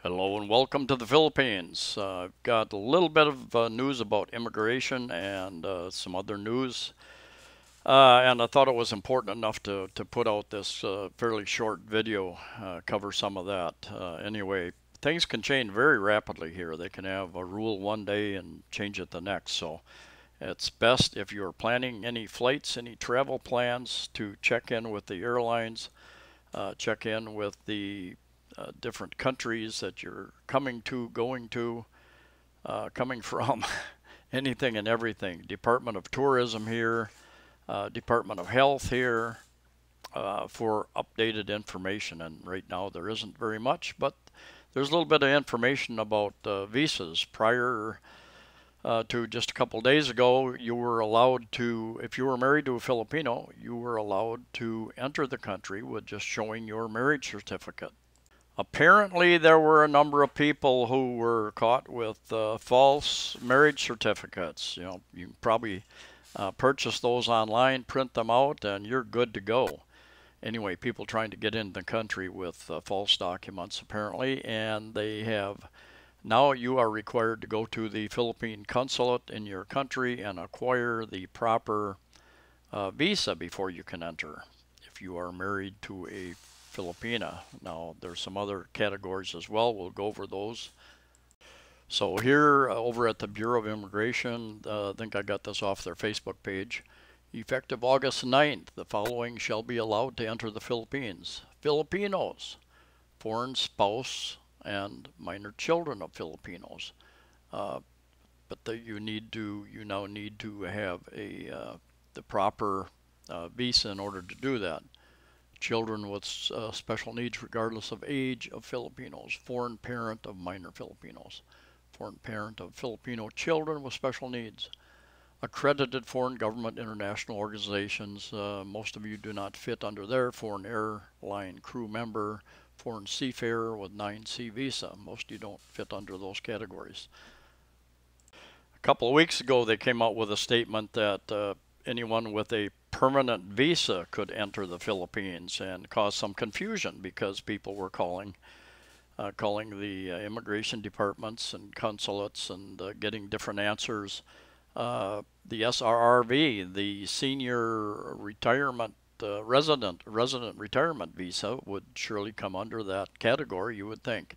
Hello and welcome to the Philippines. I've got a little bit of news about immigration and some other news. And I thought it was important enough to put out this fairly short video, cover some of that. Anyway, things can change very rapidly here. They can have a rule one day and change it the next. So it's best if you're planning any flights, any travel plans, to check in with the airlines, check in with the different countries that you're coming to, going to, coming from, anything and everything. Department of Tourism here, Department of Health here, for updated information. And right now there isn't very much, but there's a little bit of information about visas. Prior to just a couple days ago, you were allowed to, if you were married to a Filipino, you were allowed to enter the country with just showing your marriage certificate. Apparently, there were a number of people who were caught with false marriage certificates. You can probably purchase those online, print them out, and you're good to go. Anyway, people trying to get into the country with false documents, apparently, and they have now you are required to go to the Philippine consulate in your country and acquire the proper visa before you can enter if you are married to a Filipina. Now, there's some other categories as well. We'll go over those. So here over at the Bureau of Immigration, I think I got this off their Facebook page. Effective August 9th, the following shall be allowed to enter the Philippines: Filipinos, foreign spouse, and minor children of Filipinos. But you now need to have the proper visa in order to do that. Children with special needs regardless of age of Filipinos, foreign parent of minor Filipinos, foreign parent of Filipino children with special needs, accredited foreign government international organizations. Most of you do not fit under there. Foreign airline crew member, foreign seafarer with 9C visa. Most of you don't fit under those categories. A couple of weeks ago, they came out with a statement that anyone with a permanent visa could enter the Philippines, and cause some confusion because people were calling the immigration departments and consulates and getting different answers. The SRRV, the senior retirement resident retirement visa, would surely come under that category, you would think.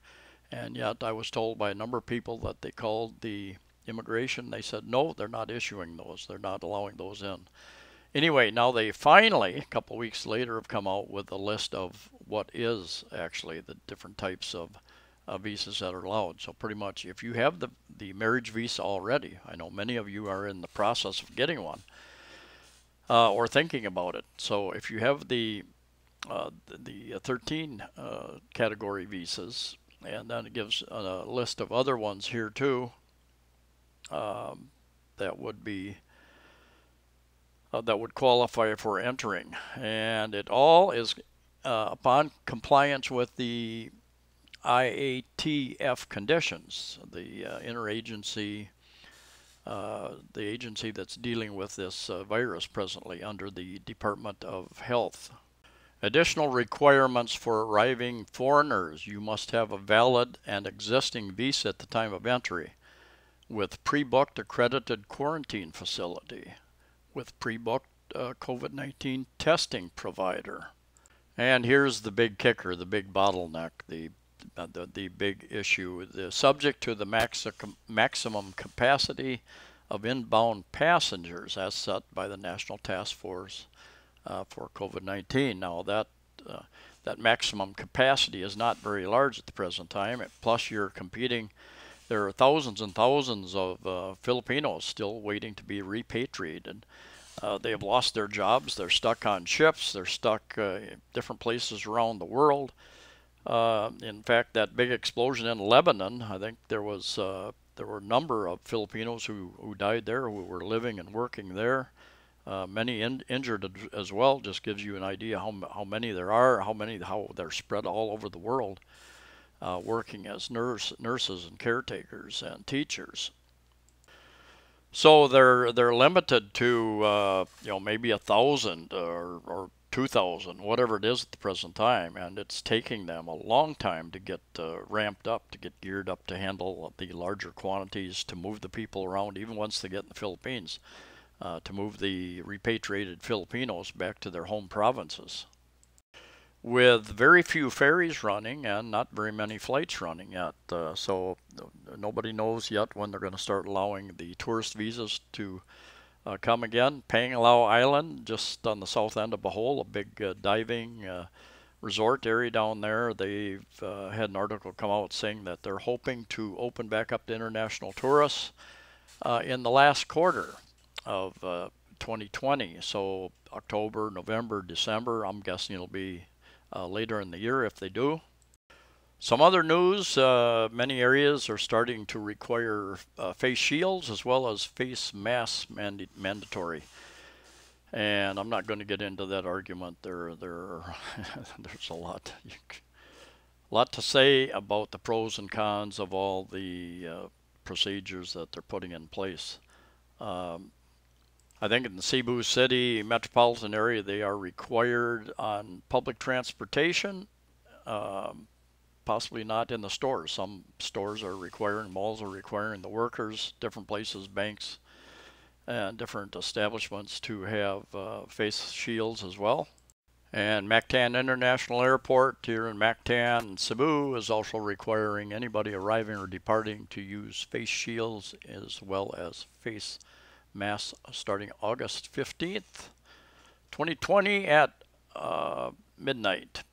And yet I was told by a number of people that they called the immigration. They said no, they're not issuing those. They're not allowing those in. Anyway, now they finally, a couple weeks later, have come out with a list of what is actually the different types of visas that are allowed. So pretty much, if you have the marriage visa already, I know many of you are in the process of getting one or thinking about it. So if you have the 13 category visas, and then it gives a list of other ones here too, that would qualify for entering, and it all is upon compliance with the IATF conditions, the interagency, the agency that's dealing with this virus presently under the Department of Health. Additional requirements for arriving foreigners: you must have a valid and existing visa at the time of entry, with pre-booked accredited quarantine facility, with pre-booked COVID-19 testing provider. And here's the big kicker, the big bottleneck, the big issue: the subject to the maximum capacity of inbound passengers as set by the National Task Force for COVID-19. Now that maximum capacity is not very large at the present time. Plus, you're competing. There are thousands and thousands of Filipinos still waiting to be repatriated. They have lost their jobs. They're stuck on ships. They're stuck in different places around the world. In fact, that big explosion in Lebanon, I think there were a number of Filipinos who died there, who were living and working there. Many injured as well. Just gives you an idea how many there are, how they're spread all over the world. Working as nurses and caretakers and teachers. So they're limited to maybe 1,000 or 2,000, whatever it is at the present time, and it's taking them a long time to get ramped up, to get geared up to handle the larger quantities, to move the people around, even once they get in the Philippines, to move the repatriated Filipinos back to their home provinces. With very few ferries running and not very many flights running yet, so nobody knows yet when they're going to start allowing the tourist visas to come again. Pangalao Island, just on the south end of Bohol, a big diving resort area down there. They've had an article come out saying that they're hoping to open back up to international tourists in the last quarter of 2020. So October, November, December, I'm guessing it'll be later in the year if they do. Some other news, many areas are starting to require face shields as well as face masks mandatory. And I'm not going to get into that argument. There's a lot to say about the pros and cons of all the procedures that they're putting in place. I think in the Cebu City metropolitan area, they are required on public transportation. Possibly not in the stores. Some stores are requiring, malls are requiring the workers, different places, banks, and different establishments to have face shields as well. And Mactan International Airport here in Mactan, Cebu, is also requiring anybody arriving or departing to use face shields as well as face masks starting August 15th, 2020 at midnight.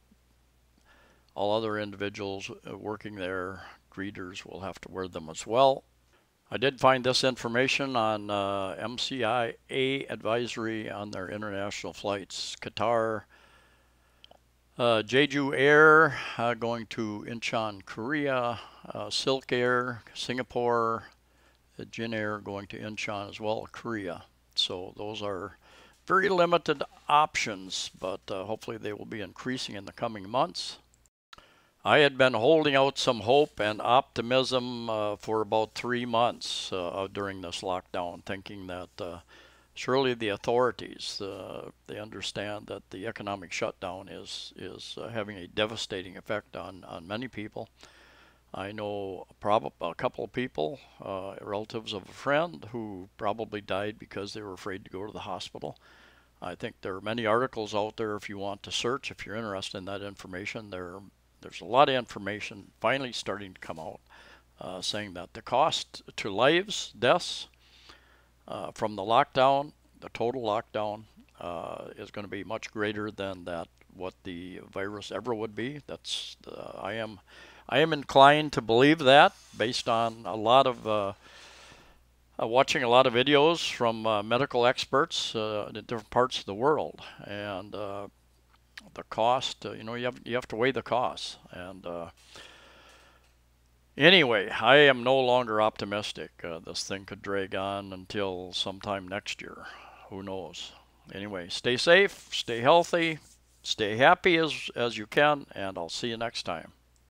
All other individuals working there, greeters, will have to wear them as well. I did find this information on MCIA advisory on their international flights. Qatar, Jeju Air going to Incheon, Korea, Silk Air, Singapore, Jin Air going to Incheon as well, Korea. So those are very limited options, but hopefully they will be increasing in the coming months. I had been holding out some hope and optimism for about 3 months during this lockdown, thinking that surely the authorities, they understand that the economic shutdown is having a devastating effect on many people. I know a couple of people, relatives of a friend, who probably died because they were afraid to go to the hospital. I think there are many articles out there if you want to search, if you're interested in that information. There's a lot of information finally starting to come out saying that the cost to lives, deaths from the lockdown, the total lockdown, is going to be much greater than what the virus ever would be. I am inclined to believe that based on a lot of watching a lot of videos from medical experts in different parts of the world, and the cost, you have to weigh the costs. And anyway, I am no longer optimistic. This thing could drag on until sometime next year. Who knows? Anyway, stay safe, stay healthy, stay happy as you can, and I'll see you next time.